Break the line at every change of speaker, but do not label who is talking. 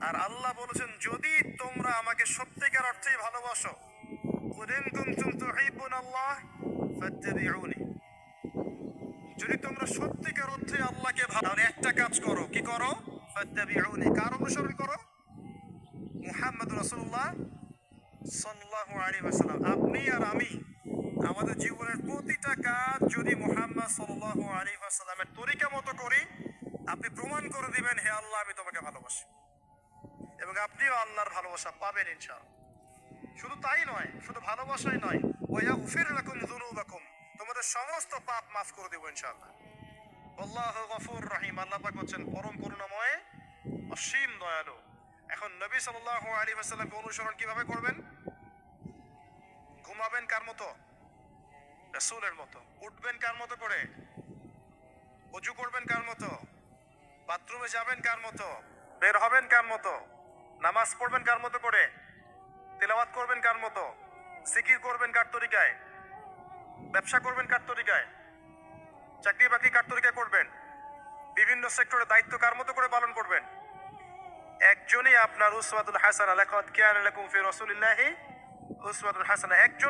আর আল্লাহ বলেছেন, যদি তোমরা আমাকে সত্যিকার অর্থেই ভালোবাসো, কুল ইন কুনতুম তুহিব্বুনাল্লাহ ফাত্তাবিউনি, যদি তোমরা সত্যিকার অর্থে আল্লাহকে তাহলে একটা কাজ করো। কি করো? ফাত্তাবিউনি, কার অনুসরণ করো? মুহাম্মদ রাসূলুল্লাহ সাল্লাল্লাহু আলাইহি ওয়াসাল্লাম। আপনি আর আমি আমাদের জীবনের প্রতিটা কাজ যদি মুহাম্মদ সাল্লাল্লাহু আলাইহি ওয়াসাল্লামের তরিকা মতো করি, আপনি প্রমাণ করে দিবেন, হে আল্লাহ, আমি তোমাকে ভালোবাসি, এবং আপনিও আল্লাহর ভালোবাসা পাবেন ইনশাআল্লাহ। শুধু তাই নয়, শুধু ভালোবাসাই নয়, ওয়া ইয়াগফির লাকুম যুনুবাকুম, তোমাদের সমস্ত পাপ মাফ করে দেব ইনশাআল্লাহ। আল্লাহু গফুর রহিম, আল্লাহ পাক হচ্ছেন পরম করুণাময়, অসীম দয়ালু। এখন নবী সাল্লাল্লাহু আলাইহি ওয়াসাল্লামকে অনুসরণ কিভাবে করবেন? ঘুমাবেন কার মতো? রাসূলের মতো। উঠবেন কার মতো করে? ওযু করবেন কার মতো? বাথরুমে যাবেন কার মতো? বের হবেন কার মতো? নামাজ পড়বেন কার মতো করে? তেলাওয়াত করবেন কার মতো? জিকির করবেন কার তরিকায়? ব্যবসা করবেন কার তরিকায়? চাকরি বাকরি কার তরিকায় করবেন? বিভিন্ন সেক্টরে দায়িত্ব কার মতো করে পালন করবেন? একজনই আপনার উসওয়াতুল হাসানাহ, লাকাদ কানা লাকুম ফি রাসূলিল্লাহি উসওয়াতুল হাসানাহ। একজন